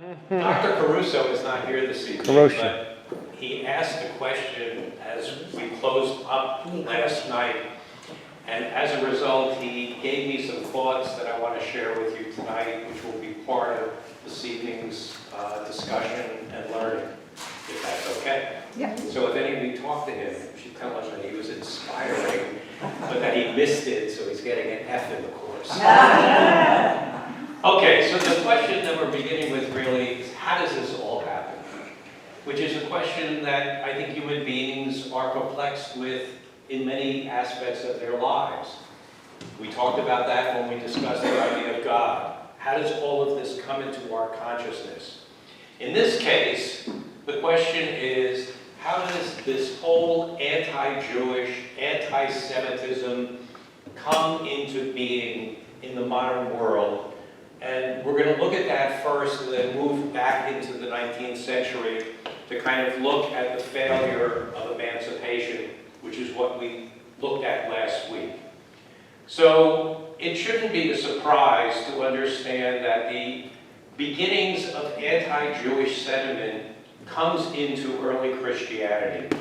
Dr. Caruso is not here this evening, but he asked a question as we closed up last night. And as a result, he gave me some thoughts that I want to share with you tonight, which will be part of this evening's discussion and learning, if that's okay. Yeah. So if any of you talk to him, you should tell him that he was inspiring, but that he missed it, so he's getting an F in the course. Okay, so the question that we're beginning with really is, how does this all happen? Which is a question that I think human beings are perplexed with in many aspects of their lives. We talked about that when we discussed the idea of God. How does all of this come into our consciousness? In this case, the question is, how does this whole anti-Jewish, anti-Semitism come into being in the modern world? And we're going to look at that first and then move back into the 19th century to kind of look at the failure of emancipation, which is what we looked at last week. So it shouldn't be a surprise to understand that the beginnings of anti-Jewish sentiment comes into early Christianity,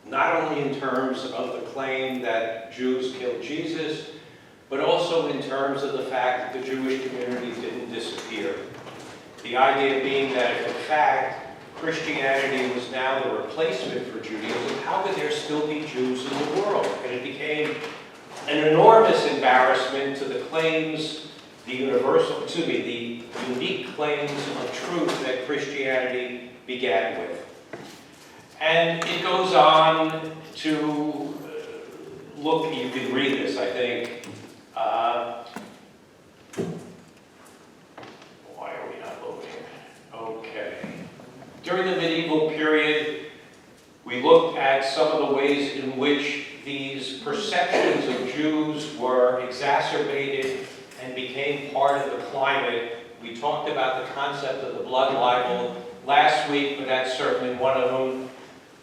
not only in terms of the claim that Jews killed Jesus, but also in terms of the fact that the Jewish community didn't disappear. The idea being that if in fact Christianity was now the replacement for Judaism, how could there still be Jews in the world? And it became an enormous embarrassment to the claims, the unique claims of truth that Christianity began with. And it goes on to look, you can read this, I think. Why are we not loading? Okay. During the medieval period, we looked at some of the ways in which these perceptions of Jews were exacerbated and became part of the climate. We talked about the concept of the blood libel last week, but that's certainly one of them.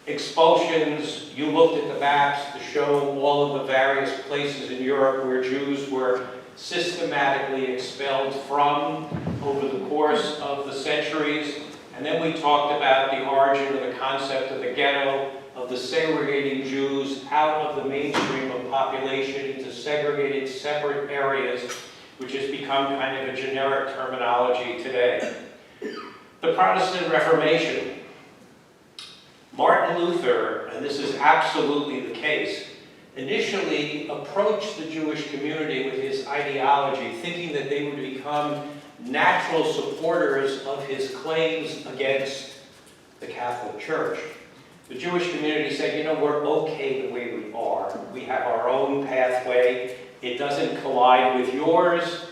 Expulsions, you looked at the maps to show all of the various places in Europe where Jews were systematically expelled from over the course of the centuries. And then we talked about the origin of the concept of the ghetto, of the segregating Jews out of the mainstream of population into segregated separate areas, which has become kind of a generic terminology today. The Protestant Reformation. Martin Luther, and this is absolutely the case, initially approached the Jewish community with his ideology, thinking that they would become natural supporters of his claims against the Catholic Church. The Jewish community said, you know, we're okay the way we are. We have our own pathway. It doesn't collide with yours.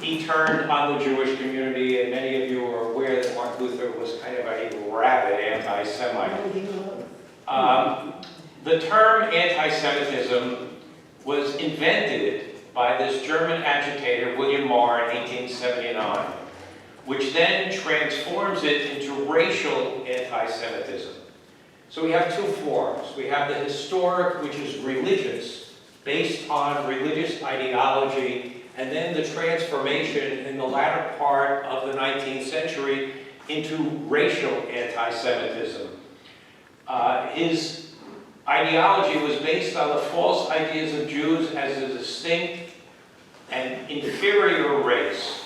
He turned on the Jewish community, and many of you are aware that Martin Luther was kind of a rabid anti-Semite. The term anti-Semitism was invented by this German agitator, William Marr, in 1879, which then transforms it into racial anti-Semitism. So we have two forms. We have the historic, which is religious, based on religious ideology, and then the transformation in the latter part of the 19th century into racial anti-Semitism. His ideology was based on the false ideas of Jews as a distinct and inferior race.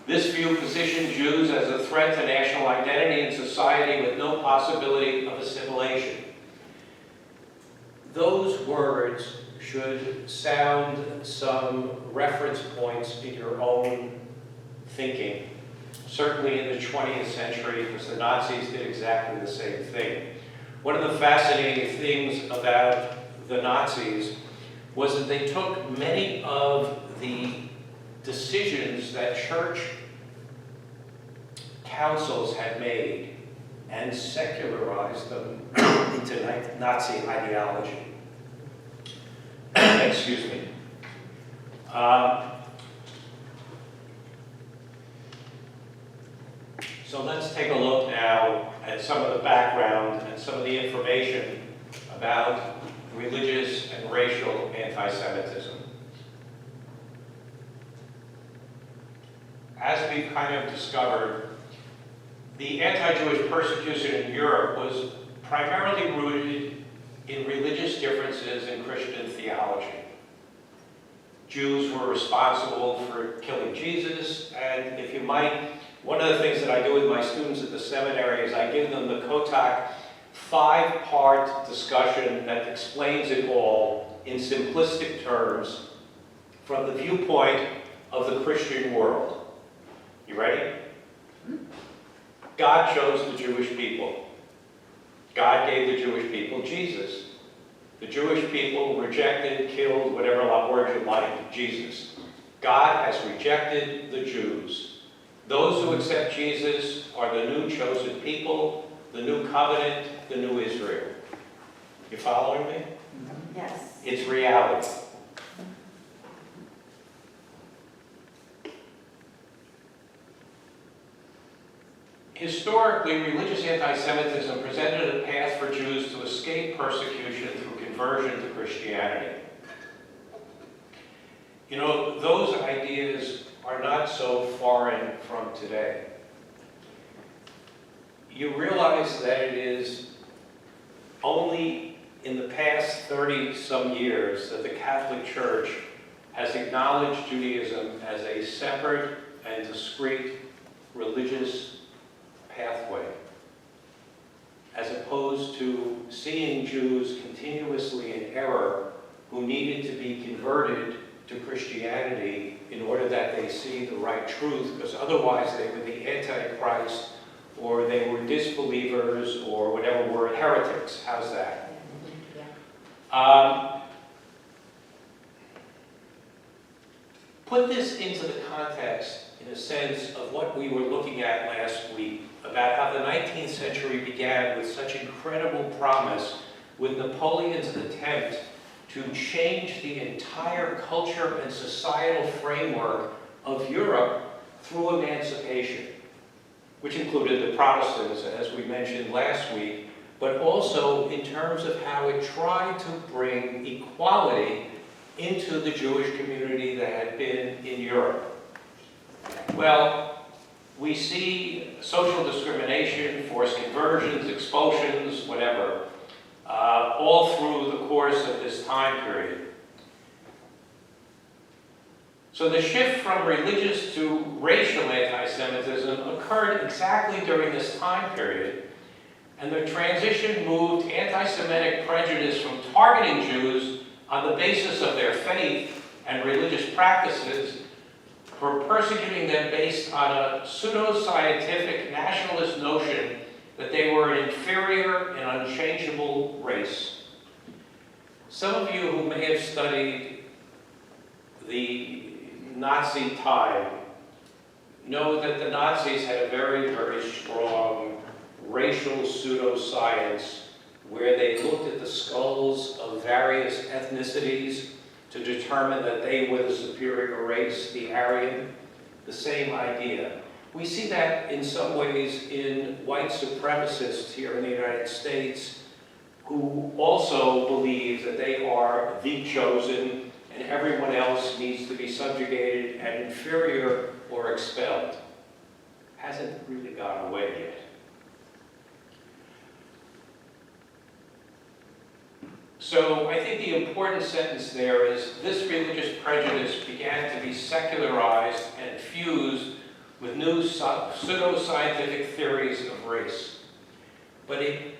This view positioned Jews as a threat to national identity and society with no possibility of assimilation. Those words should sound some reference points in your own thinking. Certainly in the 20th century, because the Nazis did exactly the same thing. One of the fascinating things about the Nazis was that they took many of the decisions that church councils had made and secularized them into Nazi ideology. Excuse me. So let's take a look now at some of the background and some of the information about religious and racial anti-Semitism. as we've kind of discovered, the anti-Jewish persecution in Europe was primarily rooted in religious differences in Christian theology. Jews were responsible for killing Jesus, and if you might, one of the things that I do with my students at the seminary is I give them the Kotak 5-part discussion that explains it all in simplistic terms from the viewpoint of the Christian world. You ready? God chose the Jewish people. God gave the Jewish people Jesus. The Jewish people rejected, killed, whatever word you like, Jesus. God has rejected the Jews. Those who accept Jesus are the new chosen people, the new covenant, the new Israel. You following me? Yes. It's reality. Historically, religious anti-Semitism presented a path for Jews to escape persecution through conversion to Christianity. You know, those ideas are not so foreign from today. You realize that it is only in the past 30-some years that the Catholic Church has acknowledged Judaism as a separate and discrete religious pathway, as opposed to seeing Jews continuously in error who needed to be converted to Christianity in order that they see the right truth, because otherwise they were the Antichrist, or they were disbelievers, or whatever word, heretics. How's that? Put this into the context, in a sense, of what we were looking at last week, about how the 19th century began with such incredible promise, with Napoleon's attempt to change the entire culture and societal framework of Europe through emancipation, which included the Protestants, as we mentioned last week, but also in terms of how it tried to bring equality into the Jewish community that had been in Europe. Well, we see social discrimination, forced conversions, expulsions, whatever, all through the course of this time period. So the shift from religious to racial anti-Semitism occurred exactly during this time period, and the transition moved anti-Semitic prejudice from targeting Jews on the basis of their faith and religious practices for persecuting them based on a pseudo-scientific nationalist notion that they were an inferior and unchangeable race. Some of you who may have studied the Nazi time know that the Nazis had a very, very strong racial pseudoscience where they looked at the skulls of various ethnicities to determine that they were the superior race, the Aryan, the same idea. We see that in some ways in white supremacists here in the United States who also believe that they are the chosen and everyone else needs to be subjugated and inferior or expelled. Hasn't really gone away yet. So I think the important sentence there is this religious prejudice began to be secularized and fused with new pseudo-scientific theories of race. But it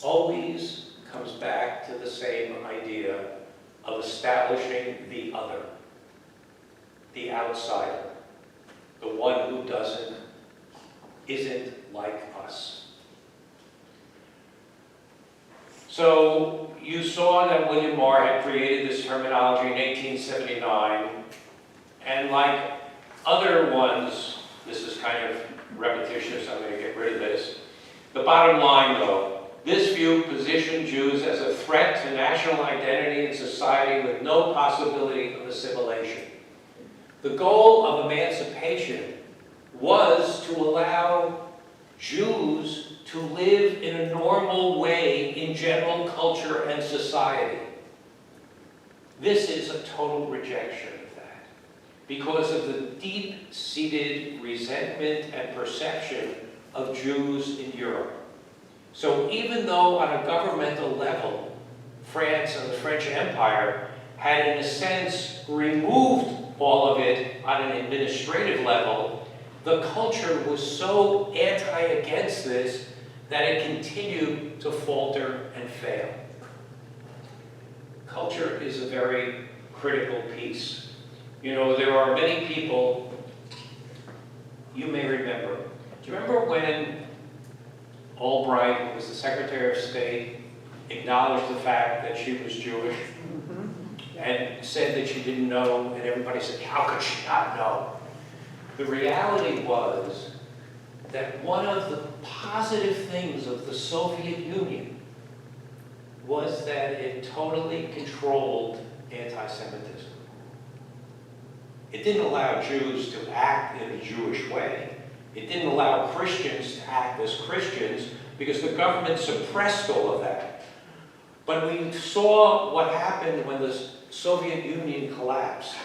always comes back to the same idea of establishing the other, the outsider, the one who isn't like us. So you saw that William Marr had created this terminology in 1879, and like other ones, this is kind of repetitious, I'm going to get rid of this. The bottom line, though, this view positioned Jews as a threat to national identity and society with no possibility of assimilation. The goal of emancipation was to allow Jews to live in a normal way in general culture and society. This is a total rejection of that. because of the deep-seated resentment and perception of Jews in Europe. So even though on a governmental level, France and the French Empire had in a sense removed all of it on an administrative level, the culture was so anti-against this that it continued to falter and fail. Culture is a very critical piece. You know, there are many people, you may remember. Do you remember when Albright, who was the Secretary of State, acknowledged the fact that she was Jewish and said that she didn't know, and everybody said, how could she not know? The reality was that one of the positive things of the Soviet Union was that it totally controlled anti-Semitism. It didn't allow Jews to act in a Jewish way. It didn't allow Christians to act as Christians because the government suppressed all of that. But we saw what happened when the Soviet Union collapsed.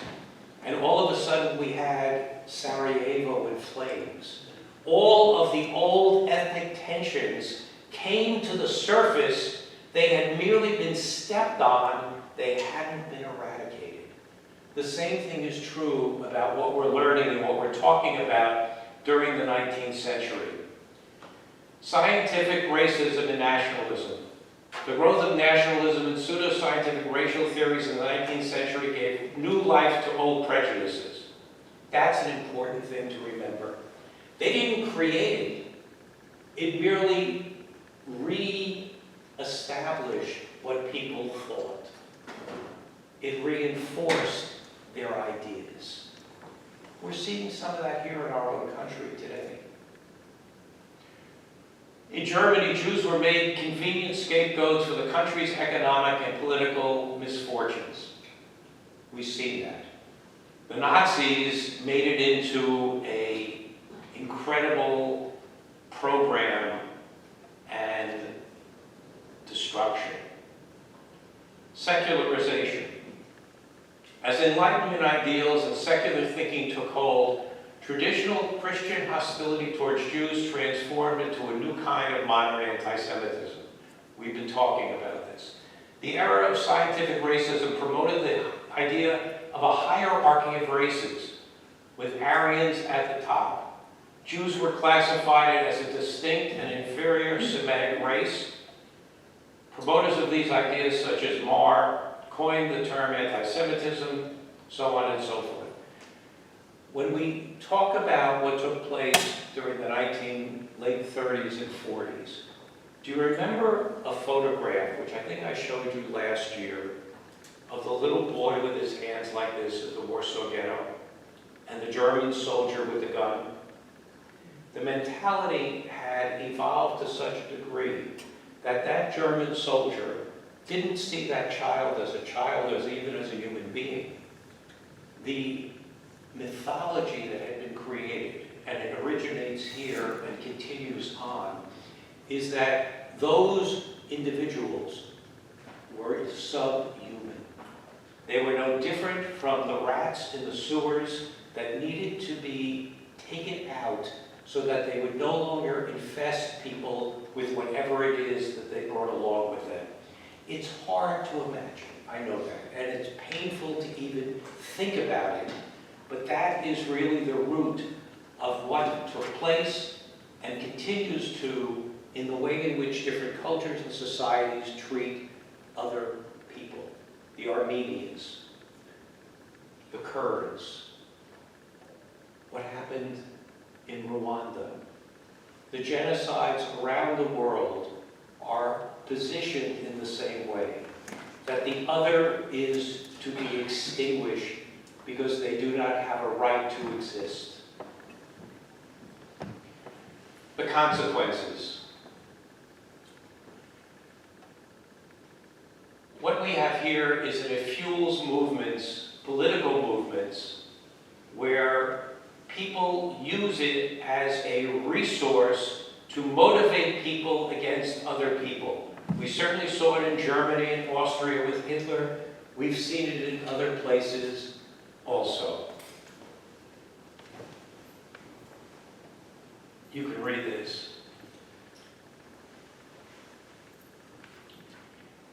And all of a sudden we had Sarajevo in flames. All of the old ethnic tensions came to the surface. They had merely been stepped on. They hadn't been eradicated. The same thing is true about what we're learning and what we're talking about during the 19th century. Scientific racism and nationalism. The growth of nationalism and pseudo-scientific racial theories in the 19th century gave new life to old prejudices. That's an important thing to remember. They didn't create it. It merely re-established what people thought. It reinforced their ideas. We're seeing some of that here in our own country today. In Germany, Jews were made convenient scapegoats for the country's economic and political misfortunes. We've seen that. The Nazis made it into an incredible program and destruction. Secularization. As Enlightenment ideals and secular thinking took hold, traditional Christian hostility towards Jews transformed into a new kind of modern anti-Semitism. We've been talking about this. The era of scientific racism promoted the idea of a hierarchy of races, with Aryans at the top. Jews were classified as a distinct and inferior Semitic race. Promoters of these ideas, such as Marr, coined the term anti-Semitism, so on and so forth. When we talk about what took place during the late 30s and 40s, do you remember a photograph, which I think I showed you last year, of the little boy with his hands like this at the Warsaw Ghetto, and the German soldier with the gun? The mentality had evolved to such a degree that that German soldier didn't see that child, as even as a human being. The mythology that had been created, and it originates here and continues on, is that those individuals were subhuman. They were no different from the rats in the sewers that needed to be taken out so that they would no longer infest people with whatever it is that they brought along with them. It's hard to imagine, I know that, and it's painful to even think about it, but that is really the root of what took place and continues to in the way in which different cultures and societies treat other people. The Armenians, the Kurds, what happened in Rwanda. The genocides around the world are positioned in the same way, that the other is to be extinguished because they do not have a right to exist. The consequences. What we have here is that it fuels movements, political movements, where people use it as a resource to motivate people against other people. We certainly saw it in Germany and Austria with Hitler. We've seen it in other places also. You can read this.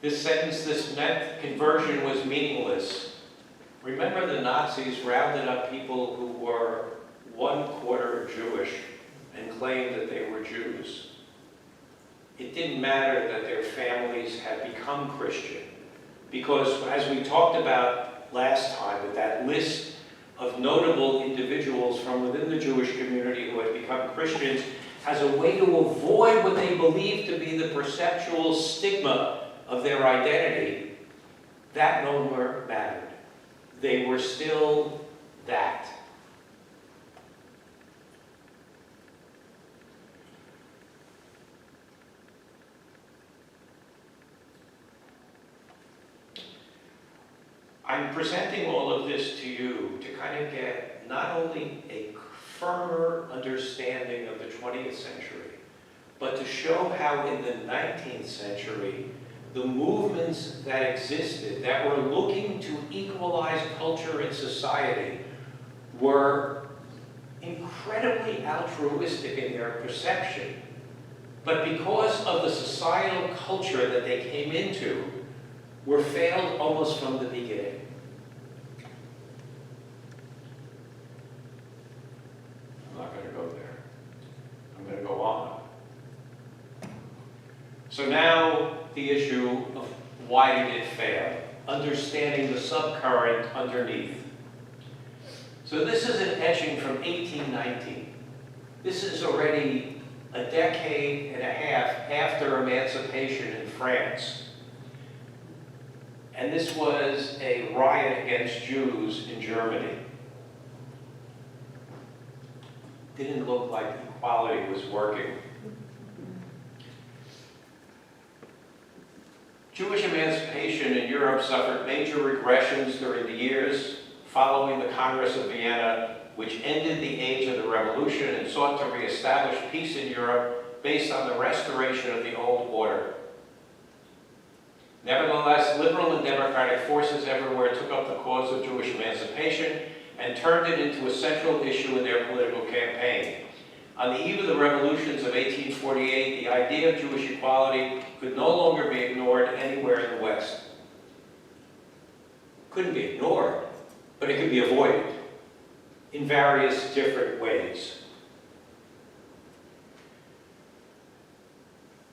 This sentence, this meant conversion was meaningless. Remember, the Nazis rounded up people who were 1/4 Jewish and claimed that they were Jews. It didn't matter that their families had become Christian, because as we talked about last time, with that list of notable individuals from within the Jewish community who had become Christians, as a way to avoid what they believed to be the perceptual stigma of their identity, that no longer mattered. They were still that. I'm presenting all of this to you to kind of get not only a firmer understanding of the 20th century, but to show how in the 19th century, the movements that existed, that were looking to equalize culture and society, were incredibly altruistic in their perception. But because of the societal culture that they came into, were failed almost from the beginning. I'm not going to go there. I'm going to go on. So now the issue of why did it fail? Understanding the subcurrent underneath. So this is an etching from 1819. This is already a decade and a half after emancipation in France. And this was a riot against Jews in Germany. Didn't look like equality was working. Jewish emancipation in Europe suffered major regressions during the years following the Congress of Vienna, which ended the age of the revolution and sought to reestablish peace in Europe based on the restoration of the old order. Nevertheless, liberal and democratic forces everywhere took up the cause of Jewish emancipation and turned it into a central issue in their political campaign. On the eve of the revolutions of 1848, the idea of Jewish equality could no longer be ignored anywhere in the West. Couldn't be ignored, but it could be avoided in various different ways.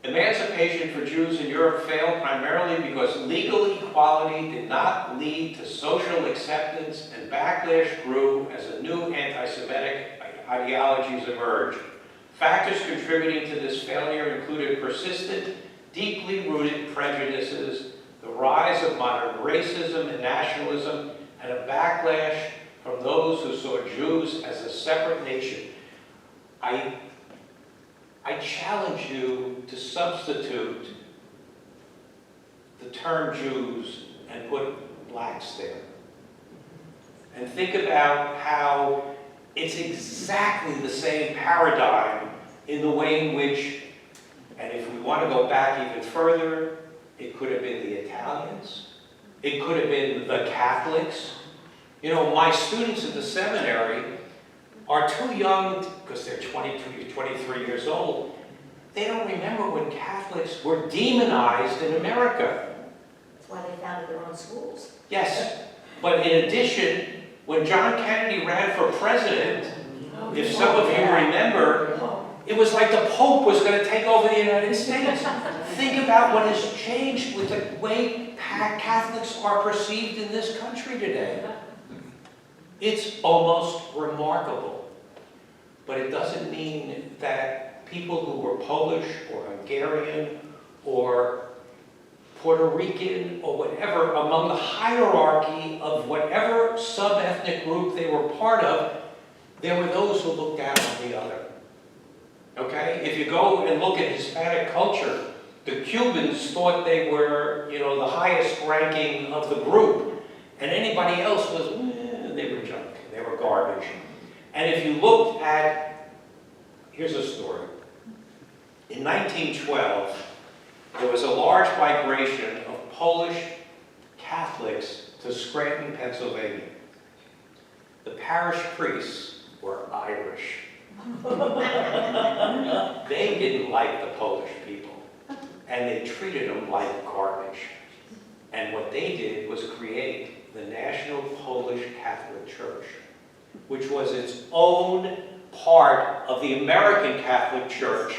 Emancipation for Jews in Europe failed primarily because legal equality did not lead to social acceptance, and backlash grew as a new anti-Semitic ideologies emerged. Factors contributing to this failure included persistent, deeply rooted prejudices, the rise of modern racism and nationalism, and a backlash from those who saw Jews as a separate nation. I challenge you to substitute the term Jews and put blacks there. And think about how it's exactly the same paradigm in the way in which, and if we want to go back even further, it could have been the Italians, it could have been the Catholics. You know, my students at the seminary are too young, because they're 22, 23 years old, they don't remember when Catholics were demonized in America. That's why they founded their own schools. Yes, but in addition, when John Kennedy ran for president, if some of you remember, it was like the Pope was going to take over the United States. Think about what has changed with the way Catholics are perceived in this country today. It's almost remarkable. But it doesn't mean that people who were Polish or Hungarian or Puerto Rican or whatever, among the hierarchy of whatever sub-ethnic group they were part of, there were those who looked down on the other. Okay? If you go and look at Hispanic culture, the Cubans thought they were, you know, the highest ranking of the group, and anybody else was, they were junk, they were garbage. And if you looked at, here's a story. In 1912, there was a large migration of Polish Catholics to Scranton, Pennsylvania. The parish priests were Irish. They didn't like the Polish people, and they treated them like garbage. And what they did was create the National Polish Catholic Church, which was its own part of the American Catholic Church,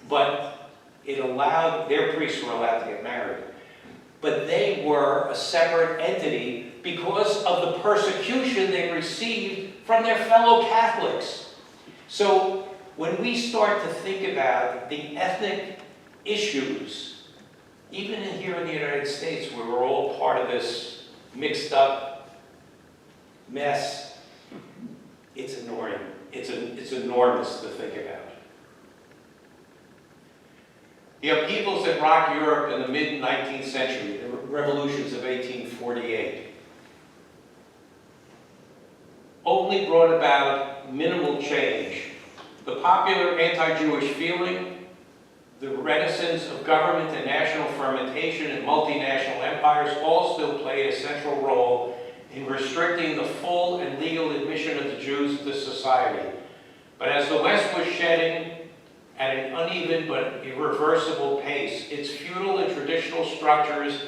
but it allowed, their priests were allowed to get married. But they were a separate entity because of the persecution they received from their fellow Catholics. So when we start to think about the ethnic issues, even here in the United States, where we're all part of this mixed up mess, it's enormous. It's enormous to think about. The upheavals that rocked Europe in the mid-19th century, the revolutions of 1848, only brought about minimal change. The popular anti-Jewish feeling, the reticence of government and national fermentation in multinational empires all still played a central role in restricting the full and legal admission of the Jews to society. But as the West was shedding at an uneven but irreversible pace its feudal and traditional structures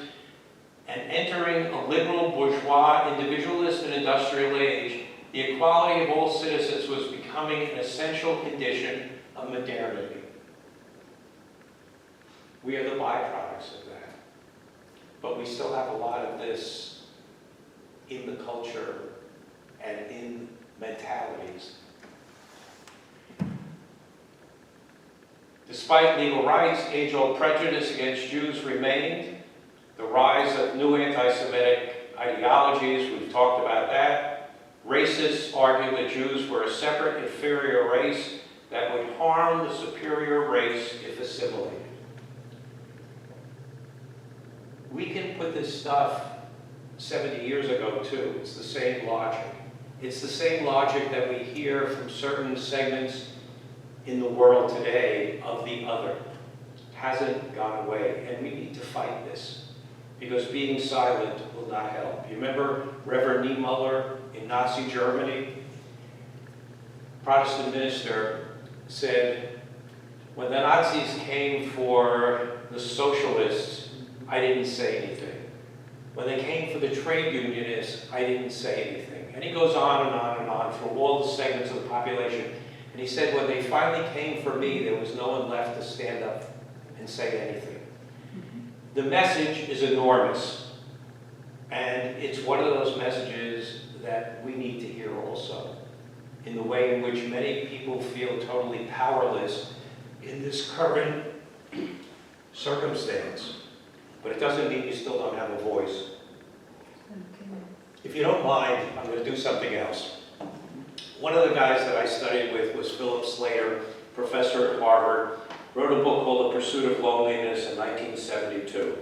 and entering a liberal, bourgeois, individualist, and industrial age, the equality of all citizens was becoming an essential condition of modernity. We are the byproducts of that. But we still have a lot of this in the culture and in mentalities. Despite legal rights, age-old prejudice against Jews remained. The rise of new anti-Semitic ideologies, we've talked about that. Racists argued that Jews were a separate, inferior race that would harm the superior race if assimilated. We can put this stuff 70 years ago, too. It's the same logic. It's the same logic that we hear from certain segments in the world today of the other. It hasn't gone away, and we need to fight this, because being silent will not help. You remember Reverend Niemöller in Nazi Germany? Protestant minister said, when the Nazis came for the socialists, I didn't say anything. When they came for the trade unionists, I didn't say anything. And he goes on and on and on through all the segments of the population. And he said, when they finally came for me, there was no one left to stand up and say anything. The message is enormous. And it's one of those messages that we need to hear also, in the way in which many people feel totally powerless in this current circumstance. But it doesn't mean you still don't have a voice. If you don't mind, I'm going to do something else. One of the guys that I studied with was Philip Slater, professor at Harvard, wrote a book called The Pursuit of Loneliness in 1972.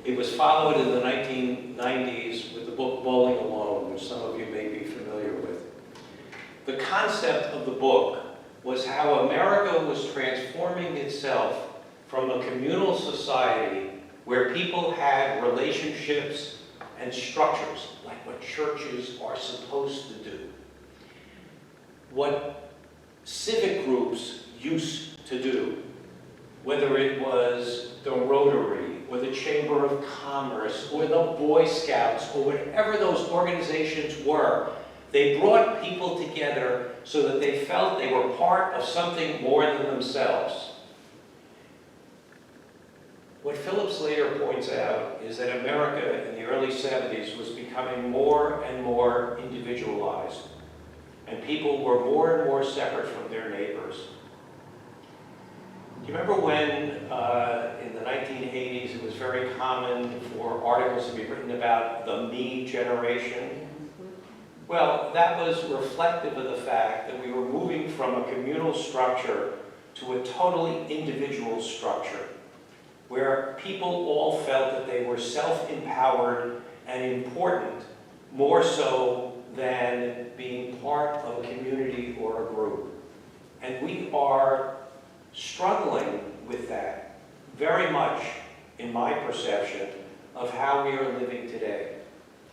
It was followed in the 1990s with the book Bowling Alone, which some of you may be familiar with. The concept of the book was how America was transforming itself from a communal society where people had relationships and structures, like what churches are supposed to do. What civic groups used to do, whether it was the Rotary, or the Chamber of Commerce, or the Boy Scouts, or whatever those organizations were, they brought people together so that they felt they were part of something more than themselves. What Philip Slater points out is that America in the early 70s was becoming more and more individualized, and people were more and more separate from their neighbors. Do you remember when in the 1980s it was very common for articles to be written about the me generation? Well, that was reflective of the fact that we were moving from a communal structure to a totally individual structure, where people all felt that they were self-empowered and important, more so than being part of a community or a group. And we are struggling with that very much, in my perception, of how we are living today.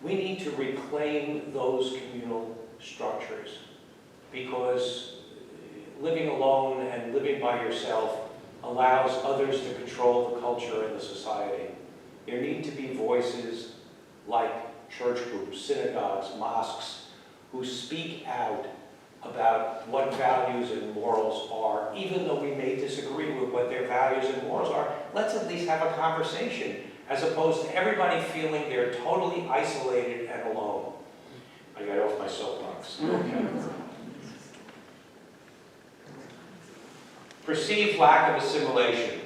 We need to reclaim those communal structures, because living alone and living by yourself allows others to control the culture and the society. There need to be voices like church groups, synagogues, mosques, who speak out about what values and morals are. Even though we may disagree with what their values and morals are, let's at least have a conversation, as opposed to everybody feeling they're totally isolated and alone. I got off my soapbox. Okay. Perceived lack of assimilation.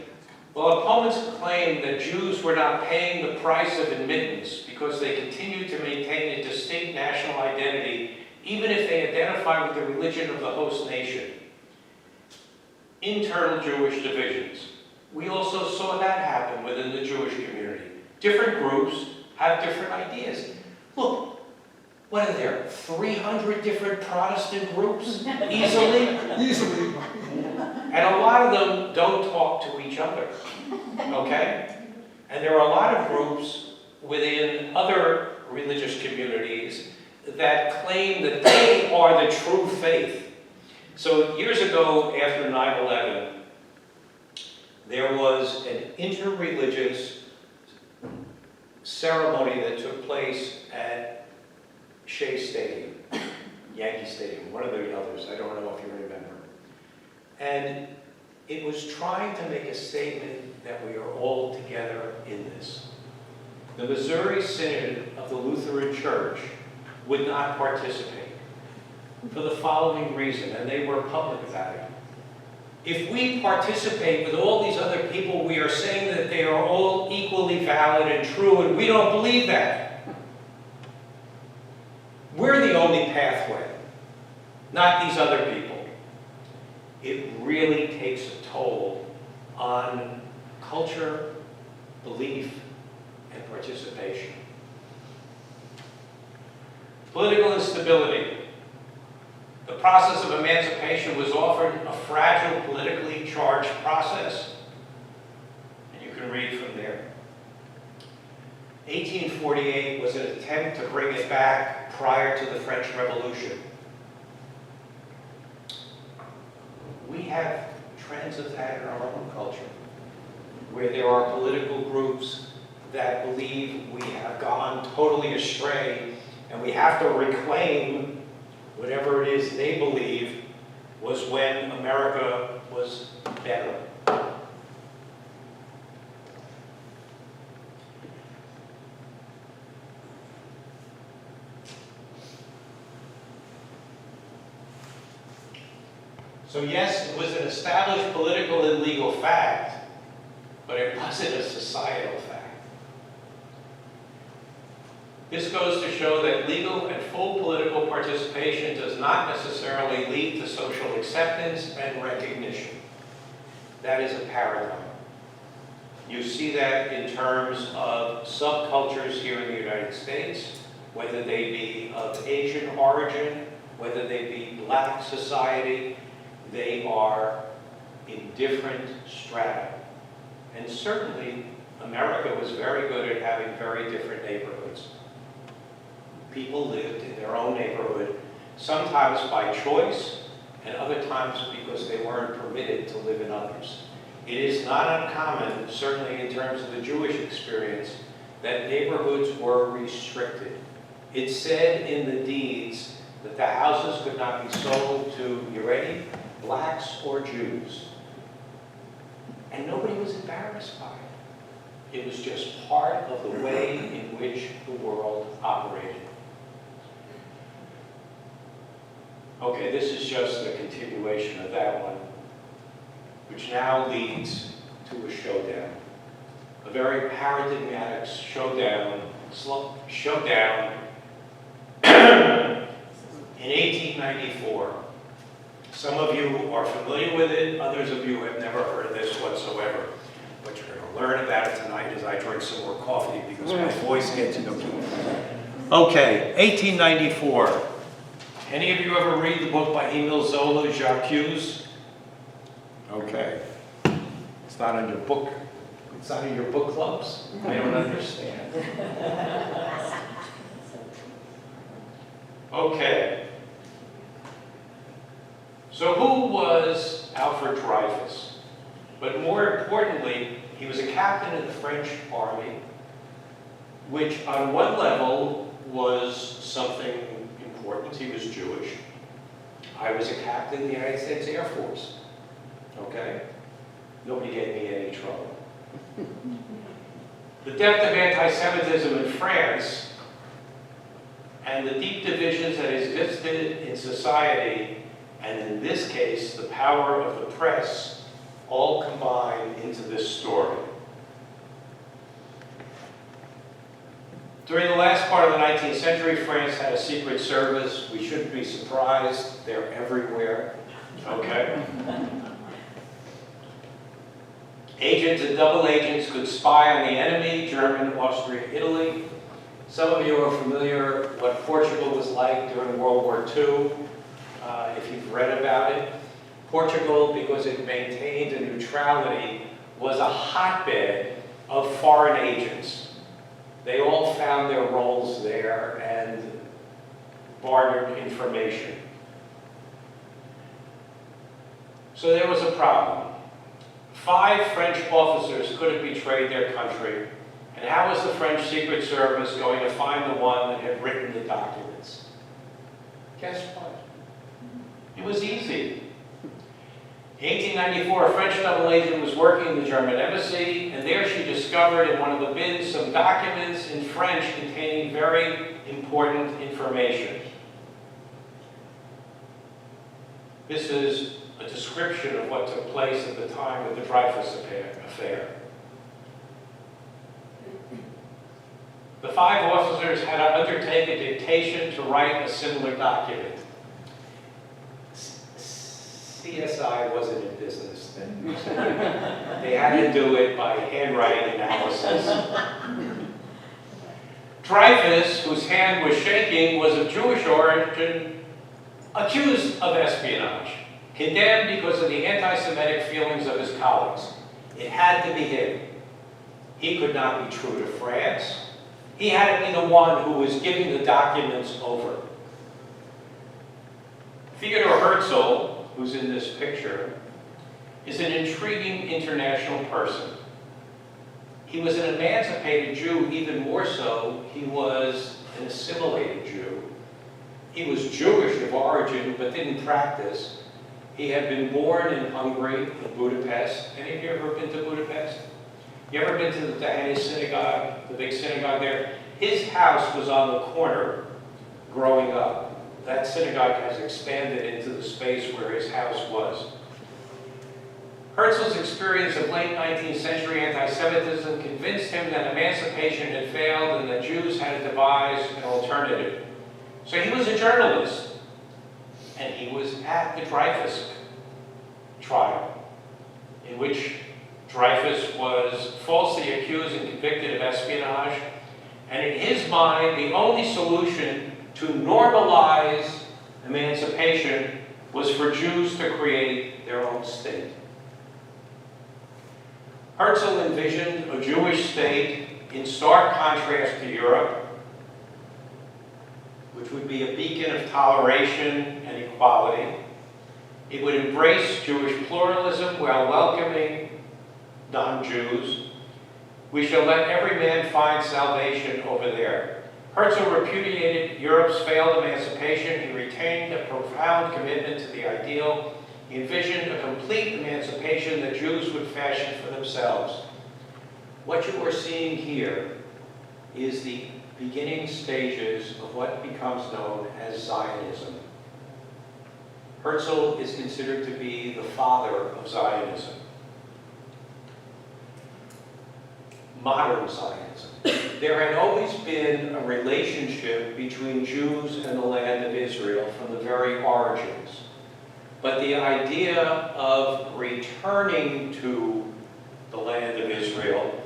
Well, opponents claim that Jews were not paying the price of admittance because they continued to maintain a distinct national identity, even if they identify with the religion of the host nation. Internal Jewish divisions. We also saw that happen within the Jewish community. Different groups have different ideas. Look, what are there, 300 different Protestant groups, easily? Easily. And a lot of them don't talk to each other, okay? And there are a lot of groups within other religious communities that claim that they are the true faith. So years ago, after 9/11, there was an interreligious ceremony that took place at Shea Stadium, Yankee Stadium, one of the others, I don't know if you remember. And it was trying to make a statement that we are all together in this. The Missouri Synod of the Lutheran Church would not participate for the following reason, and they were public about it. If we participate with all these other people, we are saying that they are all equally valid and true, and we don't believe that. We're the only pathway, not these other people. It really takes a toll on culture, belief, and participation. Political instability. The process of emancipation was often a fragile, politically charged process, and you can read from there. 1848 was an attempt to bring it back prior to the French Revolution. We have trends of that in our own culture, where there are political groups that believe we have gone totally astray, and we have to reclaim whatever it is they believe was when America was better. So yes, it was an established political and legal fact, but it wasn't a societal fact. This goes to show that legal and full political participation does not necessarily lead to social acceptance and recognition. That is a paradigm. You see that in terms of subcultures here in the United States, whether they be of Asian origin, whether they be Black society, they are in different strata. And certainly, America was very good at having very different neighborhoods. People lived in their own neighborhood, sometimes by choice, and other times because they weren't permitted to live in others. It is not uncommon, certainly in terms of the Jewish experience, that neighborhoods were restricted. It said in the deeds that the houses could not be sold to, you ready, Blacks or Jews. And nobody was embarrassed by it. It was just part of the way in which the world operated. Okay, this is just a continuation of that one, which now leads to a showdown. A very paradigmatic showdown in 1894. Some of you are familiar with it, others of you have never heard of this whatsoever. But you're going to learn about it tonight as I drink some more coffee because my voice gets no keep. Okay, 1894. Any of you ever read the book by Émile Zola, Jacques? Okay. It's not on your book. It's not in your book clubs. I don't understand. Okay. So who was Alfred Dreyfus? But more importantly, he was a captain in the French army, which on one level was something important. He was Jewish. I was a captain in the United States Air Force. Okay? Nobody gave me any trouble. The depth of anti-Semitism in France and the deep divisions that existed in society, and in this case, the power of the press, all combine into this story. During the last part of the 19th century, France had a secret service. We shouldn't be surprised. They're everywhere. Okay? Agents and double agents could spy on the enemy, German, Austria, Italy. Some of you are familiar what Portugal was like during World War II, if you've read about it. Portugal, because it maintained a neutrality, was a hotbed of foreign agents. They all found their roles there and bartered information. So there was a problem. 5 French officers could have betrayed their country, and how was the French Secret Service going to find the one that had written the documents? Guess what? It was easy. In 1894, a French double agent was working in the German embassy, and there she discovered in one of the bins some documents in French containing very important information. This is a description of what took place at the time of the Dreyfus affair. The 5 officers had to undertake a dictation to write a similar document. CSI wasn't in business then. They had to do it by handwriting analysis. Dreyfus, whose hand was shaking, was of Jewish origin, accused of espionage, condemned because of the anti-Semitic feelings of his colleagues. It had to be him. He could not be true to France. He had to be the one who was giving the documents over. Theodor Herzl, who's in this picture, is an intriguing international person. He was an emancipated Jew, even more so, he was an assimilated Jew. He was Jewish of origin, but didn't practice. He had been born in Hungary, in Budapest. Any of you ever been to Budapest? You ever been to the Diana Synagogue, the big synagogue there? His house was on the corner growing up. That synagogue has expanded into the space where his house was. Herzl's experience of late 19th century anti-Semitism convinced him that emancipation had failed and that Jews had to devise an alternative. So he was a journalist, and he was at the Dreyfus trial, in which Dreyfus was falsely accused and convicted of espionage, and in his mind, the only solution to normalize emancipation was for Jews to create their own state. Herzl envisioned a Jewish state in stark contrast to Europe, which would be a beacon of toleration and equality. It would embrace Jewish pluralism while welcoming non-Jews. We shall let every man find salvation over there. Herzl repudiated Europe's failed emancipation. He retained a profound commitment to the ideal. He envisioned a complete emancipation that Jews would fashion for themselves. What you are seeing here is the beginning stages of what becomes known as Zionism. Herzl is considered to be the father of Zionism. Modern Zionism. There had always been a relationship between Jews and the land of Israel from the very origins. But the idea of returning to the land of Israel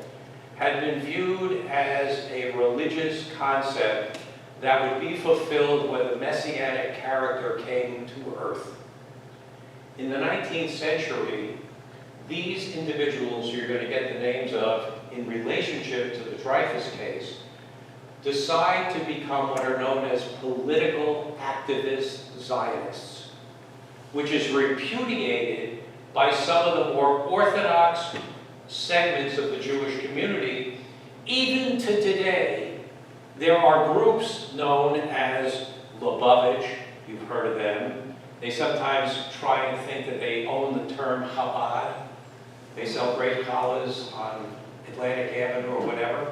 had been viewed as a religious concept that would be fulfilled when the Messianic character came to earth. In the 19th century, these individuals you're going to get the names of in relationship to the Dreyfus case decide to become what are known as political activist Zionists. which is repudiated by some of the more orthodox segments of the Jewish community. Even to today, there are groups known as Lubavitch. You've heard of them. They sometimes try and think that they own the term Chabad. They celebrate challahs on Atlantic Avenue or whatever.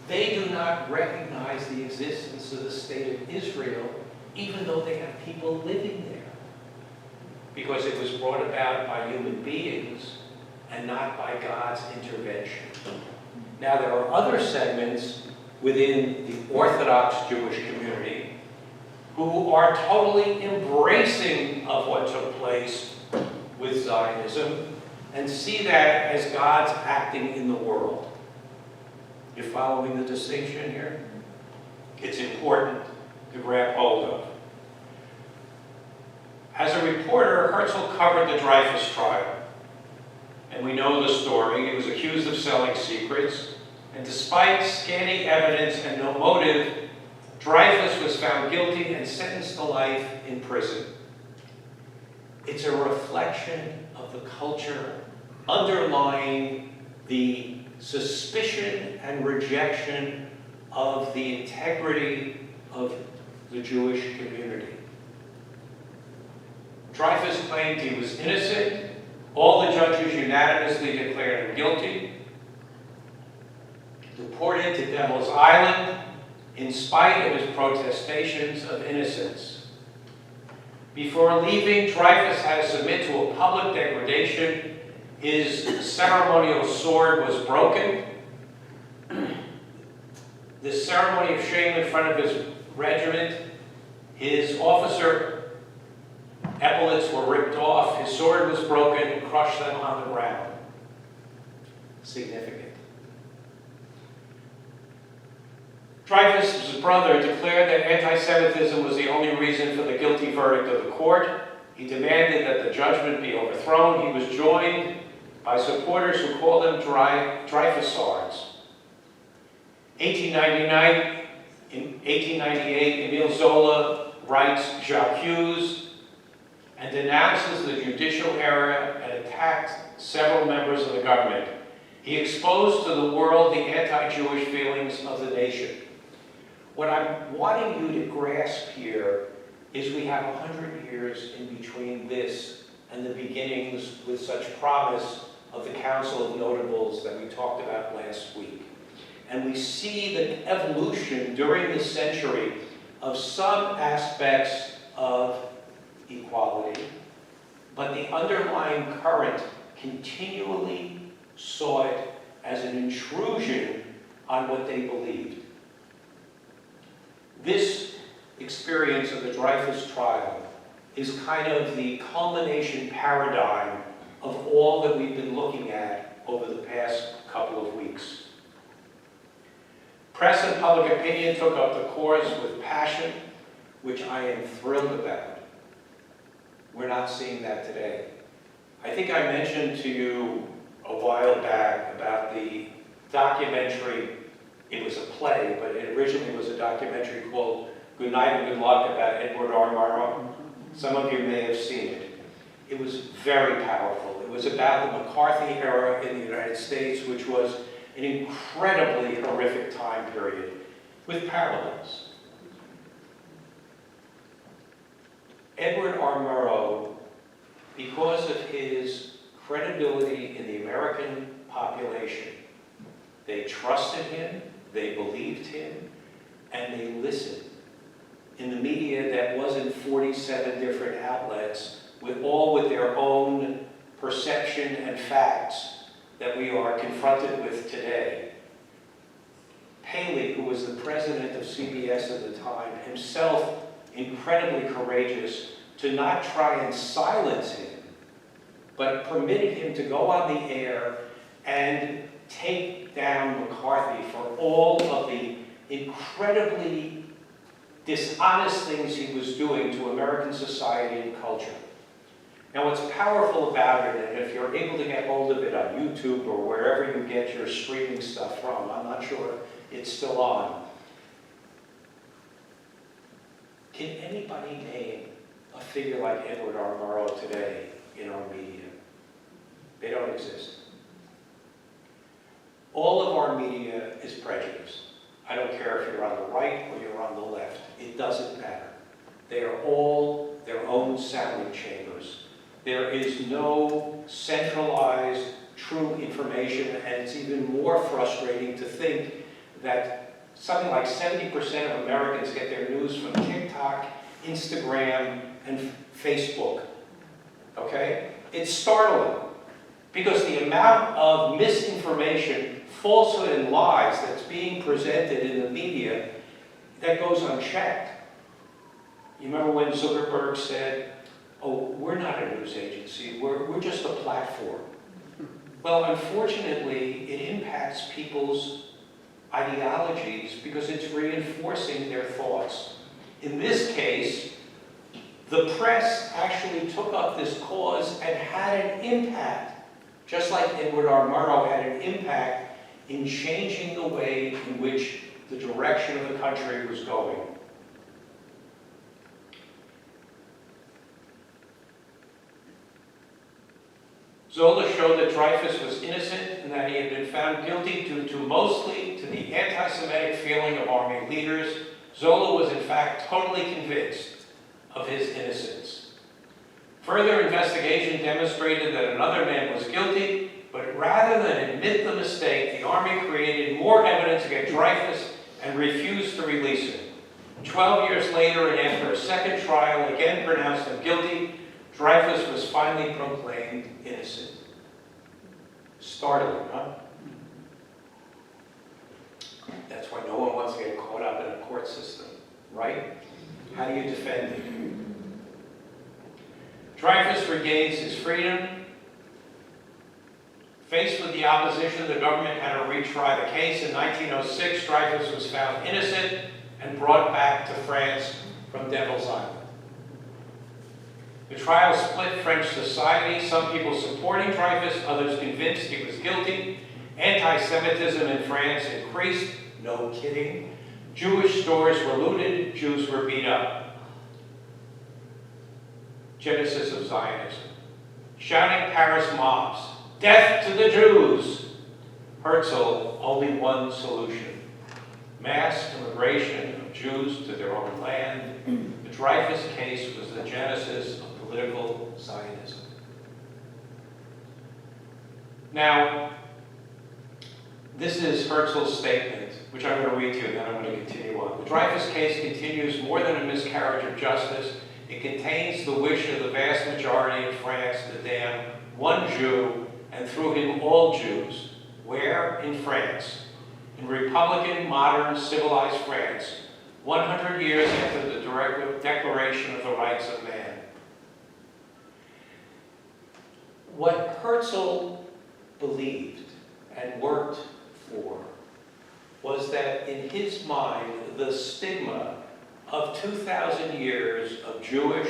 They do not recognize the existence of the state of Israel, even though they have people living there, because it was brought about by human beings and not by God's intervention. Now, there are other segments within the Orthodox Jewish community who are totally embracing of what took place with Zionism and see that as God's acting in the world. You're following the distinction here? It's important to grab hold of. As a reporter, Herzl covered the Dreyfus trial. And we know the story. He was accused of selling secrets. And despite scanty evidence and no motive, Dreyfus was found guilty and sentenced to life in prison. It's a reflection of the culture underlying the suspicion and rejection of the integrity of the Jewish community. Dreyfus claimed he was innocent. All the judges unanimously declared him guilty. Deported to Devil's Island in spite of his protestations of innocence. Before leaving, Dreyfus had to submit to a public degradation. His ceremonial sword was broken. The ceremony of shame in front of his regiment, his officer epaulets were ripped off, his sword was broken, crushed them on the ground. Significant. Dreyfus' brother declared that anti-Semitism was the only reason for the guilty verdict of the court. He demanded that the judgment be overthrown. He was joined by supporters who called them Dreyfusards. 1899, in 1898, Emile Zola writes J'accuse and denounces the judicial error and attacked several members of the government. He exposed to the world the anti-Jewish feelings of the nation. What I'm wanting you to grasp here is we have 100 years in between this and the beginnings with such promise of the Council of Notables that we talked about last week. And we see the evolution during this century of some aspects of equality, but the underlying current continually saw it as an intrusion on what they believed. This experience of the Dreyfus trial is kind of the culmination paradigm of all that we've been looking at over the past couple of weeks. Press and public opinion took up the cause with passion, which I am thrilled about. We're not seeing that today. I think I mentioned to you a while back about the documentary. It was a play, but it originally was a documentary called Good Night and Good Luck about Edward R. Murrow. Some of you may have seen it. It was very powerful. It was about the McCarthy era in the United States, which was an incredibly horrific time period with parallels. Edward R. Murrow, because of his credibility in the American population, they trusted him, they believed him, and they listened. In the media that wasn't 47 different outlets, with their own perception and facts that we are confronted with today. Paley, who was the president of CBS at the time, himself incredibly courageous to not try and silence him, but permitted him to go on the air and take down McCarthy for all of the incredibly dishonest things he was doing to American society and culture. Now, what's powerful about it, and if you're able to get hold of it on YouTube or wherever you get your streaming stuff from, I'm not sure it's still on. Can anybody name a a figure like Edward R. Murrow today in our media. They don't exist. All of our media is prejudiced. I don't care if you're on the right or you're on the left. It doesn't matter. They are all their own sounding chambers. There is no centralized, true information, and it's even more frustrating to think that something like 70% of Americans get their news from TikTok, Instagram, and Facebook. Okay? It's startling because the amount of misinformation, falsehood, and lies that's being presented in the media that goes unchecked. You remember when Zuckerberg said, "Oh, we're not a news agency, we're just a platform." Well, unfortunately, it impacts people's ideologies because it's reinforcing their thoughts. In this case, the press actually took up this cause and had an impact, just like Edward R. Murrow had an impact in changing the way in which the direction of the country was going. Zola showed that Dreyfus was innocent and that he had been found guilty due mostly to the anti-Semitic feeling of army leaders. Zola was in fact totally convinced of his innocence. Further investigation demonstrated that another man was guilty, but rather than admit the mistake, the army created more evidence against Dreyfus and refused to release him. 12 years later, and after a second trial, again pronounced him guilty, Dreyfus was finally proclaimed innocent. Startling, huh? That's why no one wants to get caught up in a court system, right? How do you defend it? Dreyfus regains his freedom. Faced with the opposition, the government had to retry the case. In 1906, Dreyfus was found innocent and brought back to France from Devil's Island. The trial split French society, some people supporting Dreyfus, others convinced he was guilty. Anti-Semitism in France increased, no kidding. Jewish stores were looted, Jews were beat up. Genesis of Zionism. Shouting Paris mobs, "Death to the Jews!" Herzl, only one solution. Mass immigration of Jews to their own land. The Dreyfus case was the genesis of political Zionism. Now, this is Herzl's statement, which I'm going to read to you, and then I'm going to continue on. The Dreyfus case continues more than a miscarriage of justice. It contains the wish of the vast majority of France to damn one Jew, and through him all Jews. Where? In France. In Republican, modern, civilized France, 100 years after the Declaration of the Rights of Man. What Herzl believed and worked for was that in his mind, the stigma of 2,000 years of Jewish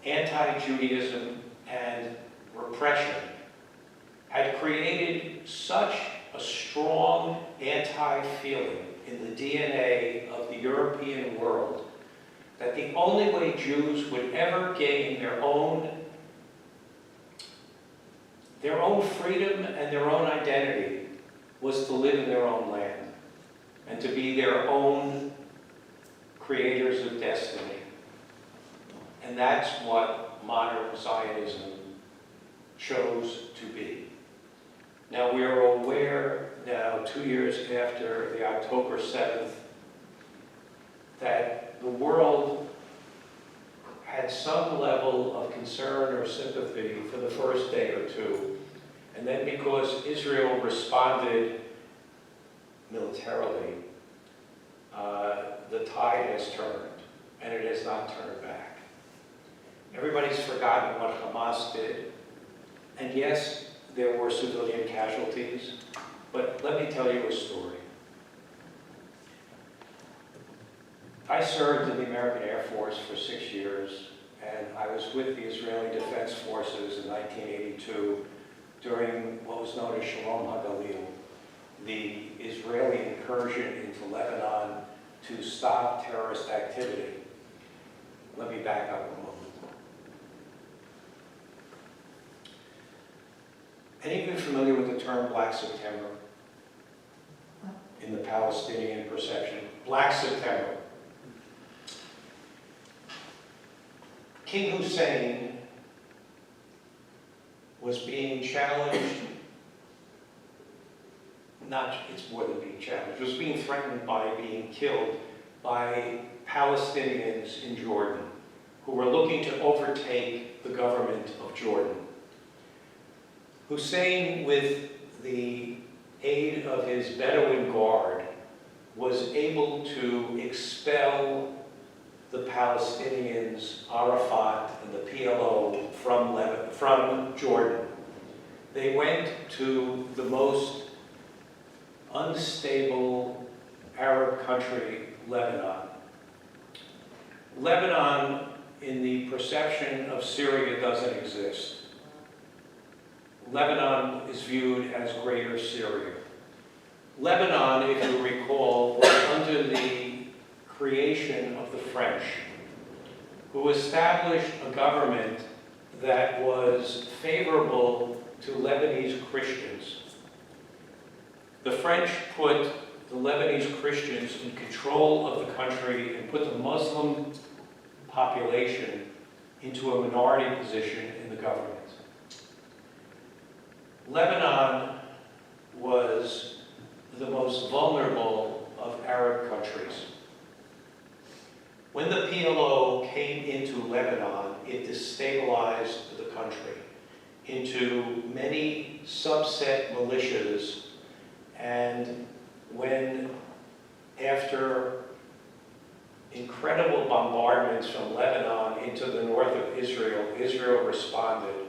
anti-Judaism and repression had created such a strong anti-feeling in the DNA of the European world that the only way Jews would ever gain their own freedom and their own identity was to live in their own land and to be their own creators of destiny. And that's what modern Zionism chose to be. Now we are aware now, 2 years after the October 7th, that the world had some level of concern or sympathy for the first day or two. And then because Israel responded militarily, the tide has turned, and it has not turned back. Everybody's forgotten what Hamas did. And yes, there were civilian casualties, but let me tell you a story. I served in the American Air Force for 6 years, and I was with the Israeli Defense Forces in 1982 during what was known as Shalom HaGalil, the Israeli incursion into Lebanon to stop terrorist activity. Let me back up a moment. Any of you familiar with the term Black September? In the Palestinian perception, Black September. King Hussein was being challenged, it's more than being challenged, was being threatened by being killed by Palestinians in Jordan who were looking to overtake the government of Jordan. Hussein, with the aid of his Bedouin guard, was able to expel the Palestinians, Arafat and the PLO, from Jordan. They went to the most unstable Arab country, Lebanon. Lebanon, in the perception of Syria, doesn't exist. Lebanon is viewed as Greater Syria. Lebanon, if you recall, was under the creation of the French, who established a government that was favorable to Lebanese Christians. The French put the Lebanese Christians in control of the country and put the Muslim population into a minority position in the government. Lebanon was the most vulnerable of Arab countries. When the PLO came into Lebanon, it destabilized the country into many subset militias, and when, after incredible bombardments from Lebanon into the north of Israel, Israel responded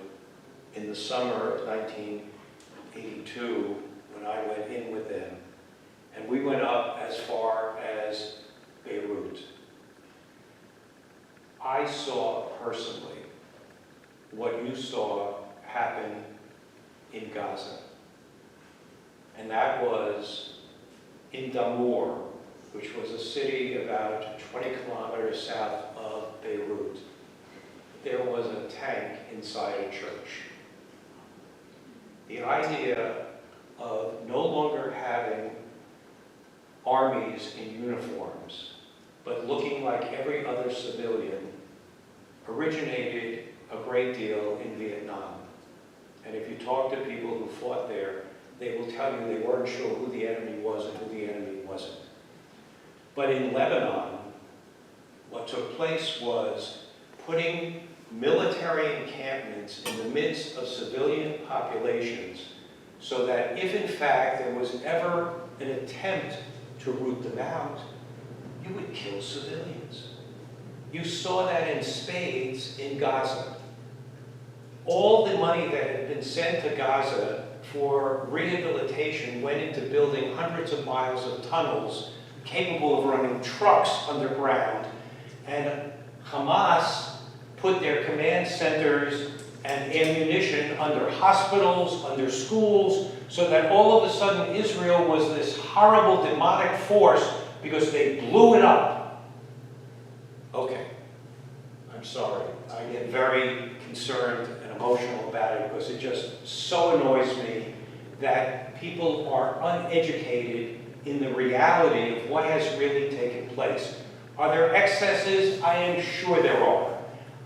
in the summer of 1982 when I went in with them. And we went up as far as Beirut. I saw personally what you saw happen in Gaza. And that was in Damour, which was a city about 20 kilometers south of Beirut. There was a tank inside a church. The idea of no longer having armies in uniforms, but looking like every other civilian, originated a great deal in Vietnam. And if you talk to people who fought there, they will tell you they weren't sure who the enemy was and who the enemy wasn't. But in Lebanon, what took place was putting military encampments in the midst of civilian populations so that if in fact there was ever an attempt to root them out, you would kill civilians. You saw that in spades in Gaza. All the money that had been sent to Gaza for rehabilitation went into building hundreds of miles of tunnels capable of running trucks underground, and Hamas put their command centers and ammunition under hospitals, under schools, so that all of a sudden Israel was this horrible demonic force because they blew it up. Okay, I'm sorry. I get very concerned and emotional about it because it just so annoys me that people are uneducated in the reality of what has really taken place. Are there excesses? I am sure there are.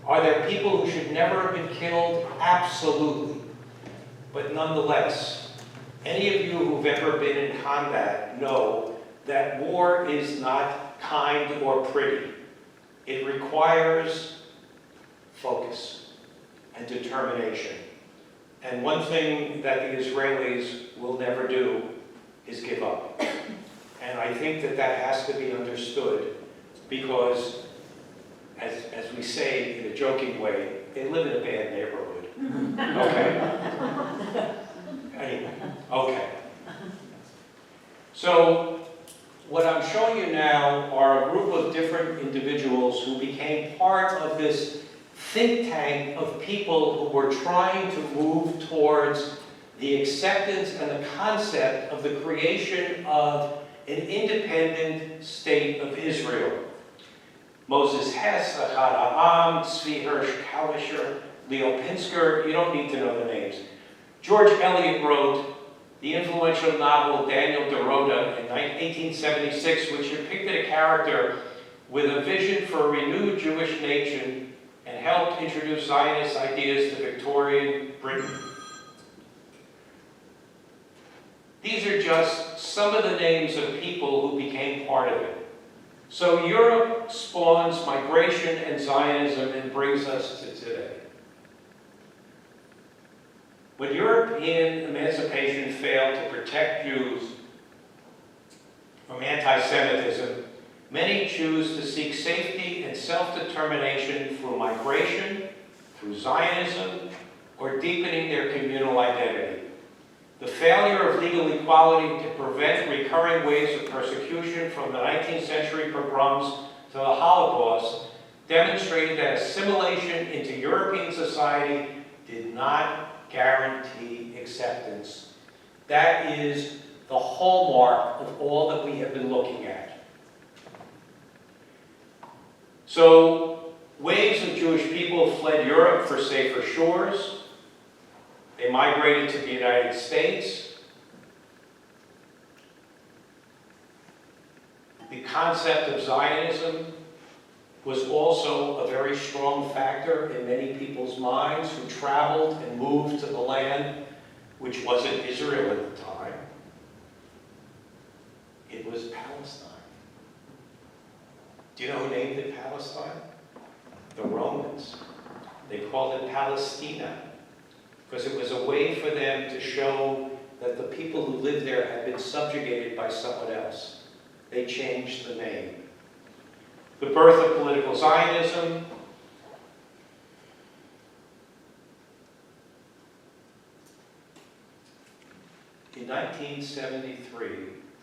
Are there people who should never have been killed? Absolutely. But nonetheless, any of you who've ever been in combat know that war is not kind or pretty. It requires focus and determination. And one thing that the Israelis will never do is give up. And I think that that has to be understood because, as we say in a joking way, they live in a bad neighborhood. Okay? Anyway, okay. So, what I'm showing you now are a group of different individuals who became part of this think tank of people who were trying to move towards the acceptance and the concept of the creation of an independent state of Israel. Moses Hess, Ahad Ha'am, Zvi Hirsch Kalischer, Leo Pinsker, you don't need to know the names. George Eliot wrote the influential novel Daniel Deroda in 1876, which depicted a character with a vision for a renewed Jewish nation and helped introduce Zionist ideas to Victorian Britain. These are just some of the names of people who became part of it. So Europe spawns migration and Zionism and brings us to today. When European emancipation failed to protect Jews from anti-Semitism, many choose to seek safety and self-determination through migration, through Zionism, or deepening their communal identity. The failure of legal equality to prevent recurring waves of persecution from the 19th century pogroms to the Holocaust demonstrated that assimilation into European society did not guarantee acceptance. That is the hallmark of all that we have been looking at. So, waves of Jewish people fled Europe for safer shores. They migrated to the United States. The concept of Zionism was also a very strong factor in many people's minds who traveled and moved to the land, which wasn't Israel at the time. It was Palestine. Do you know who named it Palestine? The Romans. They called it Palestina, because it was a way for them to show that the people who lived there had been subjugated by someone else. They changed the name. The birth of political Zionism. In 1973,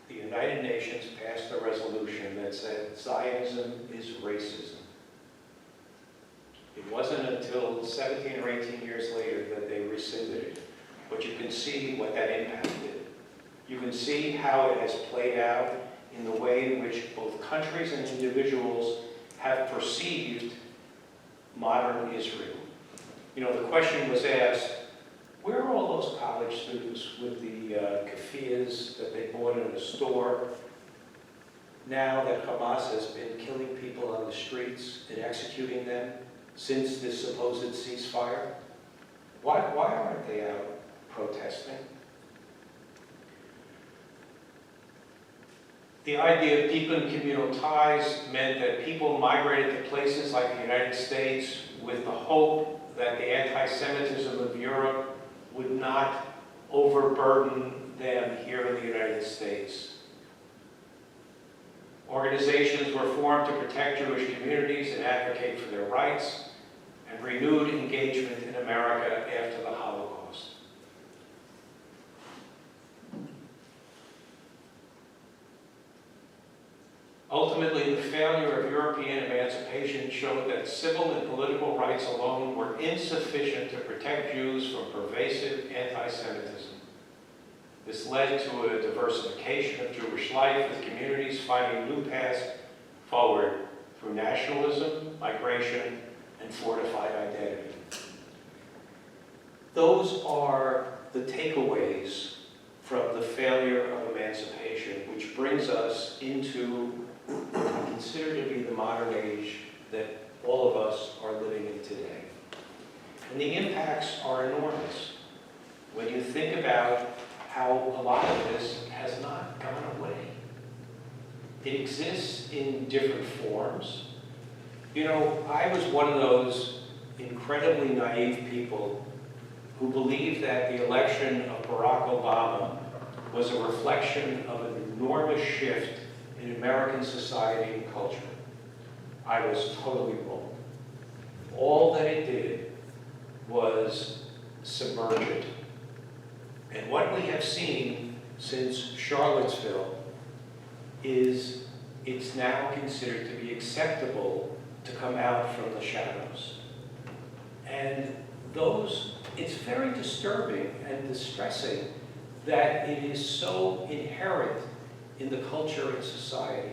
the United Nations passed a resolution that said Zionism is racism. It wasn't until 17 or 18 years later that they rescinded it. But you can see what that impact did. You can see how it has played out in the way in which both countries and individuals have perceived modern Israel. You know, the question was asked, where are all those college students with the keffiyehs that they bought in a store now that Hamas has been killing people on the streets and executing them since this supposed ceasefire? Why aren't they out protesting? The idea of deepening communal ties meant that people migrated to places like the United States with the hope that the anti-Semitism of Europe would not overburden them here in the United States. Organizations were formed to protect Jewish communities and advocate for their rights, and renewed engagement in America after the Holocaust. Ultimately, the failure of European emancipation showed that civil and political rights alone were insufficient to protect Jews from pervasive anti-Semitism. This led to a diversification of Jewish life, with communities finding new paths forward through nationalism, migration, and fortified identity. Those are the takeaways from the failure of emancipation, which brings us into what we consider to be the modern age that all of us are living in today. And the impacts are enormous when you think about how a lot of this has not gone away. It exists in different forms. You know, I was one of those incredibly naive people who believed that the election of Barack Obama was a reflection of an enormous shift in American society and culture. I was totally wrong. All that it did was submerge it. And what we have seen since Charlottesville is it's now considered to be acceptable to come out from the shadows. And it's very disturbing and distressing that it is so inherent in the culture and society.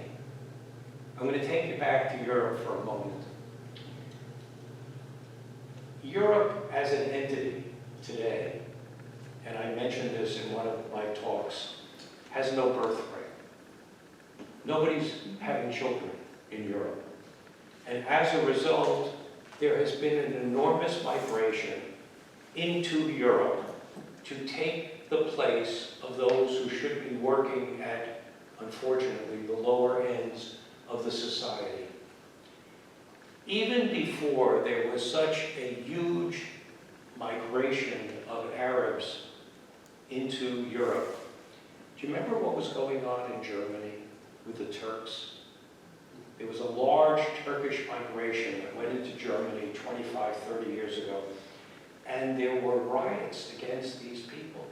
I'm going to take you back to Europe for a moment. Europe as an entity today, and I mentioned this in one of my talks, has no birth rate. Nobody's having children in Europe. And as a result, there has been an enormous migration into Europe to take the place of those who should be working at, unfortunately, the lower ends of the society. Even before there was such a huge migration of Arabs into Europe, do you remember what was going on in Germany with the Turks? There was a large Turkish migration that went into Germany 25, 30 years ago, and there were riots against these people.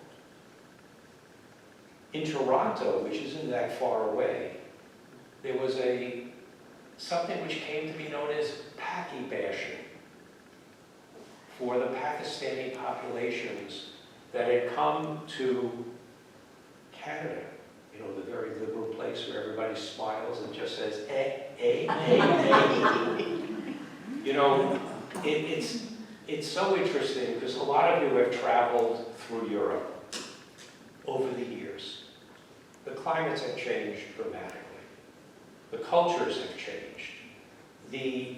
In Toronto, which isn't that far away, there was something which came to be known as Paki bashing for the Pakistani populations that had come to Canada, you know, the very liberal place where everybody smiles and just says, You know, it's so interesting because a lot of you have traveled through Europe over the years. The climates have changed dramatically. The cultures have changed. The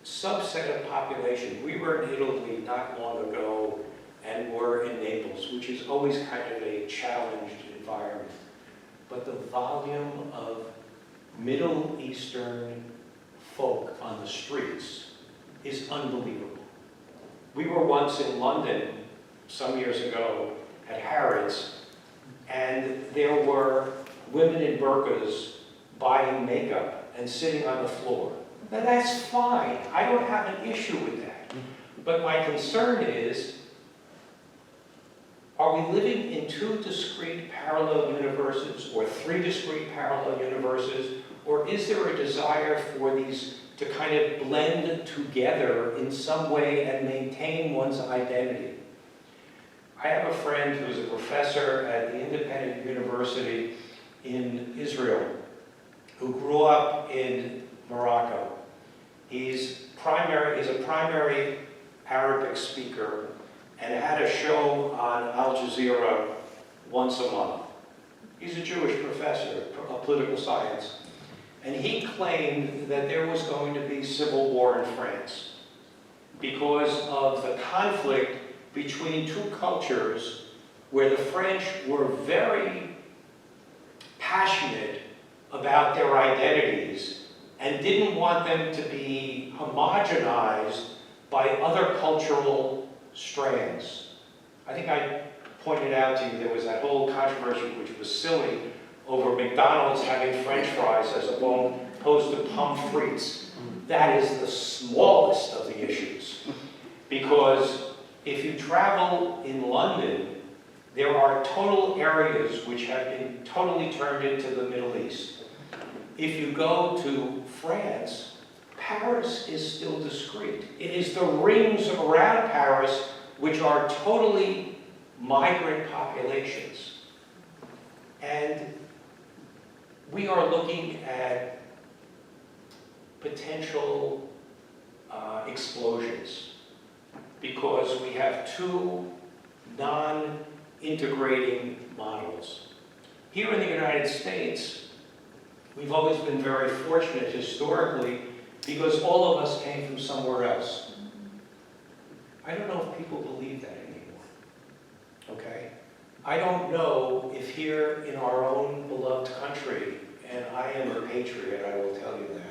subset of population, we were in Italy not long ago and were in Naples, which is always kind of a challenged environment. But the volume of Middle Eastern folk on the streets is unbelievable. We were once in London some years ago at Harrods, and there were women in burqas buying makeup and sitting on the floor. Now that's fine. I don't have an issue with that. But my concern is, are we living in two discrete parallel universes or three discrete parallel universes? Or is there a desire for these to kind of blend together in some way and maintain one's identity? I have a friend who's a professor at the Independent University in Israel who grew up in Morocco. He's a primary Arabic speaker and had a show on Al Jazeera once a month. He's a Jewish professor of political science. And he claimed that there was going to be civil war in France because of the conflict between two cultures where the French were very passionate about their identities and didn't want them to be homogenized by other cultural strands. I think I pointed out to you there was that whole controversy, which was silly, over McDonald's having French fries as opposed to pommes frites. That is the smallest of the issues. Because if you travel in London, there are total areas which have been totally turned into the Middle East. If you go to France, Paris is still discrete. It is the rings around Paris which are totally migrant populations. And we are looking at potential explosions because we have two non-integrating models. Here in the United States, we've always been very fortunate historically because all of us came from somewhere else. I don't know if people believe that anymore, okay? I don't know if here in our own beloved country, and I am a patriot, I will tell you that,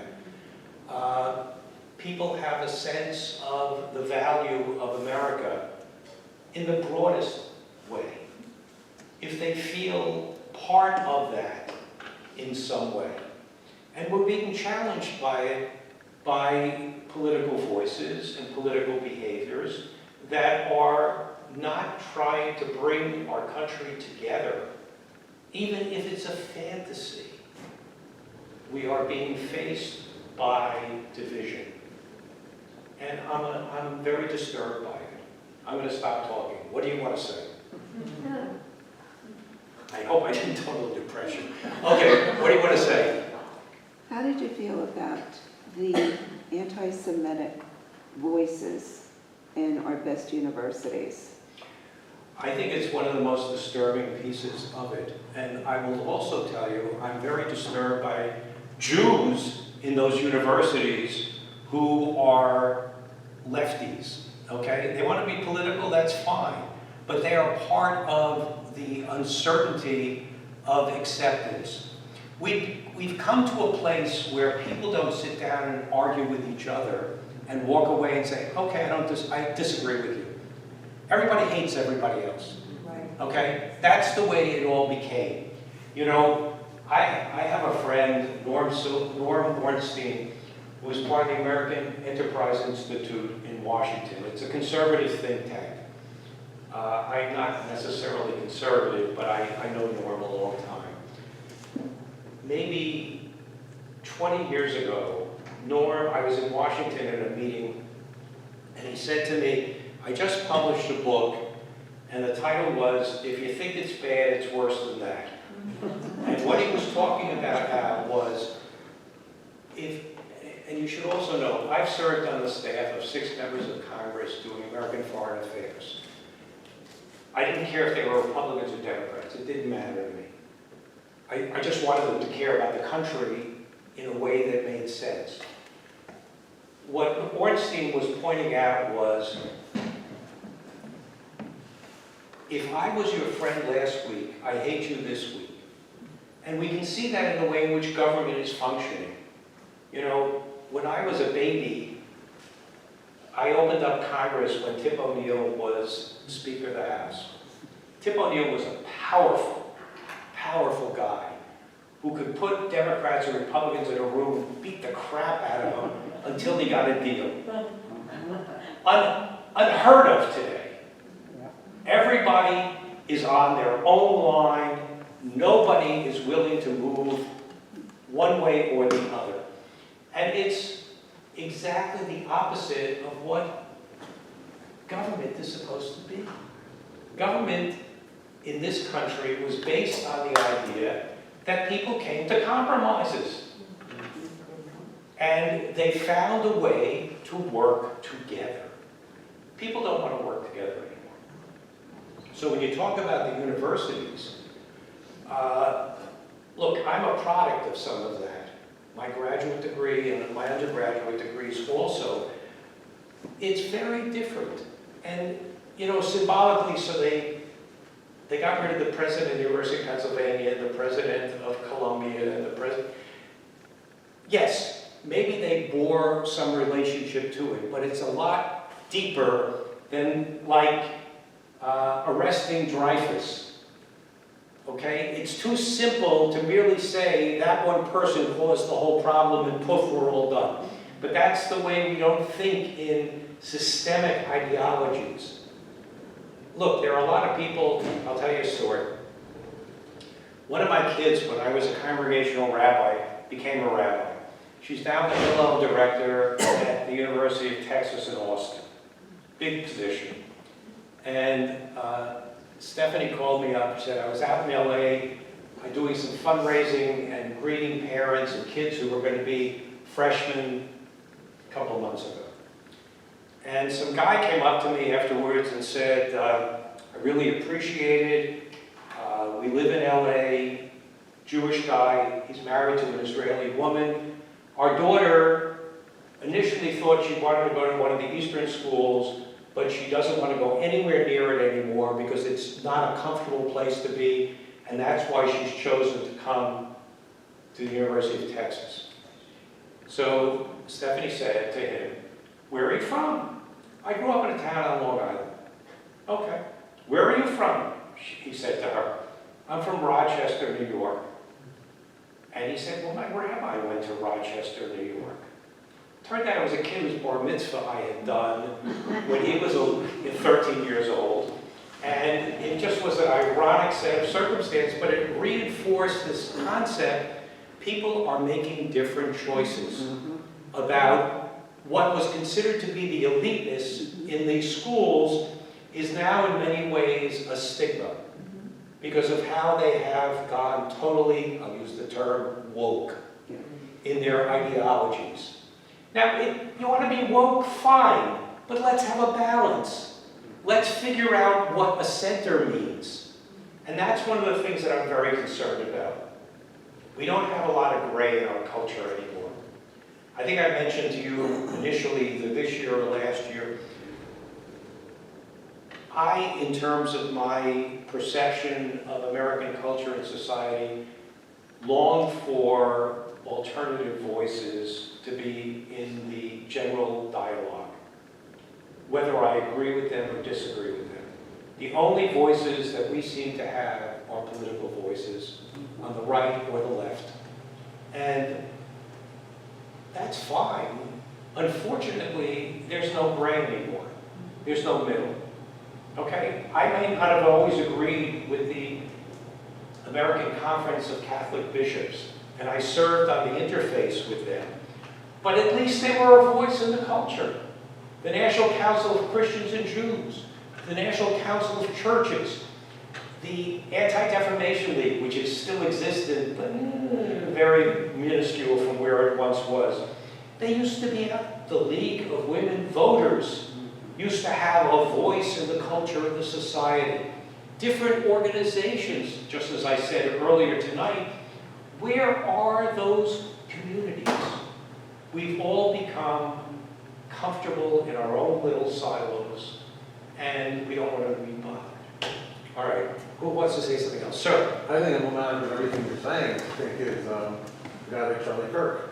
people have a sense of the value of America in the broadest way. If they feel part of that in some way. And we're being challenged by it, by political voices and political behaviors that are not trying to bring our country together, even if it's a fantasy. We are being faced by division. And I'm very disturbed by it. I'm going to stop talking. What do you want to say? I hope I didn't total depression. Okay, what do you want to say? How did you feel about the anti-Semitic voices in our best universities? I think it's one of the most disturbing pieces of it. And I will also tell you, I'm very disturbed by Jews in those universities who are lefties, okay? They want to be political, that's fine. But they are part of the uncertainty of acceptance. We've come to a place where people don't sit down and argue with each other and walk away and say, okay, I disagree with you. Everybody hates everybody else, Right. okay? That's the way it all became. You know, I have a friend, Norm Ornstein, who is part of the American Enterprise Institute in Washington. It's a conservative think tank. I'm not necessarily conservative, but I know Norm a long time. Maybe 20 years ago, Norm, I was in Washington at a meeting, and he said to me, I just published a book, and the title was, If You Think It's Bad, It's Worse Than That. And what he was talking about was, and you should also know, I've served on the staff of 6 members of Congress doing American foreign affairs. I didn't care if they were Republicans or Democrats. It didn't matter to me. I just wanted them to care about the country in a way that made sense. What Ornstein was pointing out was, if I was your friend last week, I hate you this week. And we can see that in the way in which government is functioning. You know, when I was a baby, I opened up Congress when Tip O'Neill was Speaker of the House. Tip O'Neill was a powerful, powerful guy who could put Democrats and Republicans in a room and beat the crap out of them until he got a deal. Unheard of today. Everybody is on their own line. Nobody is willing to move one way or the other. And it's exactly the opposite of what government is supposed to be. Government in this country was based on the idea that people came to compromises. And they found a way to work together. People don't want to work together anymore. So when you talk about the universities, look, I'm a product of some of that. My graduate degree and my undergraduate degrees also, it's very different. And, you know, symbolically, so they got rid of the president of the University of Pennsylvania, the president of Columbia, and the president. Yes, maybe they bore some relationship to it, but it's a lot deeper than like arresting Dreyfus. Okay? It's too simple to merely say that one person caused the whole problem and poof, we're all done. But that's the way we don't think in systemic ideologies. Look, there are a lot of people, I'll tell you a story. One of my kids, when I was a congregational rabbi, became a rabbi. She's now the Hillel director at the University of Texas in Austin. Big position. And Stephanie called me up and said, I was out in LA doing some fundraising and greeting parents and kids who were going to be freshmen a couple of months ago. And some guy came up to me afterwards and said, I really appreciate it. We live in LA, Jewish guy, he's married to an Israeli woman. Our daughter initially thought she wanted to go to one of the Eastern schools, but she doesn't want to go anywhere near it anymore because it's not a comfortable place to be, and that's why she's chosen to come to the University of Texas. So Stephanie said to him, where are you from? I grew up in a town on Long Island. Okay. Where are you from? He said to her, I'm from Rochester, New York. And he said, well, my rabbi went to Rochester, New York. Turned out it was a kid whose bar mitzvah I had done when he was 13 years old. And it just was an ironic set of circumstances, but it reinforced this concept. People are making different choices about what was considered to be the eliteness in these schools is now in many ways a stigma because of how they have gone totally, I'll use the term, woke in their ideologies. Now, you want to be woke, fine, but let's have a balance. let's figure out what a center means. And that's one of the things that I'm very concerned about. We don't have a lot of gray in our culture anymore. I think I mentioned to you initially either this year or last year, in terms of my perception of American culture and society, long for alternative voices to be in the general dialogue, whether I agree with them or disagree with them. The only voices that we seem to have are political voices on the right or the left. And that's fine. Unfortunately, there's no gray anymore. There's no middle. Okay, I may not have always agreed with the American Conference of Catholic Bishops, and I served on the interface with them. But at least they were a voice in the culture. The National Council of Christians and Jews, the National Council of Churches, the Anti-Defamation League, which is still existent, but very minuscule from where it once was. They used to be the League of Women Voters, used to have a voice in the culture of the society. Different organizations, just as I said earlier tonight, where are those communities? We've all become comfortable in our own little silos, and we don't want to be bothered. All right, who wants to say something else? Sir? I think a lot of everything you're saying, I think is a guy like Charlie Kirk.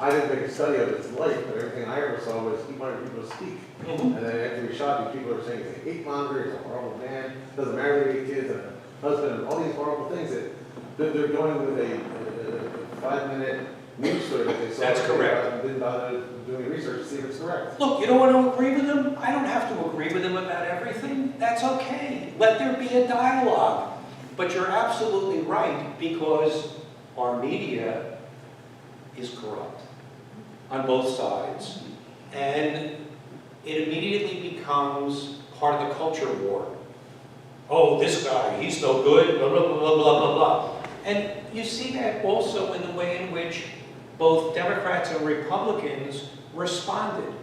I didn't make a study of his life, but everything I ever saw was he wanted people to speak. Mhm. And then after he shot, these people are saying he's a hate monger, he's a horrible man, doesn't marry any kids, and a husband, and all these horrible things that they're going with a 5-minute news story that they saw. That's correct. And didn't bother doing research to see if it's correct. Look, you don't want to agree with them? I don't have to agree with them about everything. That's okay. Let there be a dialogue. But you're absolutely right, because our media is corrupt on both sides. And it immediately becomes part of the culture war. Oh, this guy, he's no good, blah, blah, blah, blah, blah, blah, blah. And you see that also in the way in which both Democrats and Republicans responded.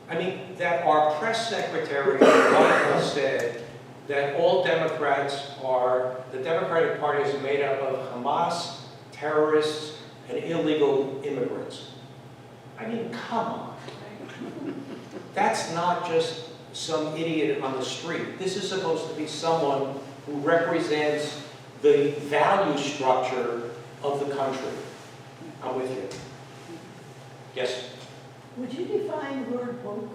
I mean, that our press secretary at the White House said that all Democrats the Democratic Party is made up of Hamas, terrorists, and illegal immigrants. I mean, come on. That's not just some idiot on the street. This is supposed to be someone who represents the value structure of the country. I'm with you. Yes? Would you define the word woke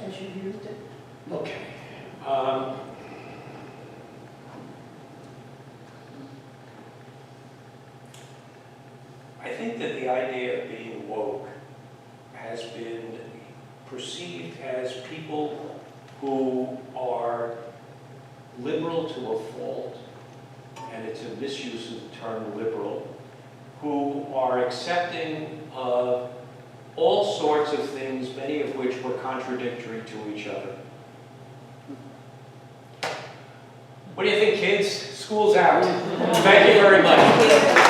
as you used it? Okay. I think that the idea of being woke has been perceived as people who are liberal to a fault, and it's a misuse of the term liberal, who are accepting of all sorts of things, many of which were contradictory to each other. What do you think, kids? School's out. Thank you very much.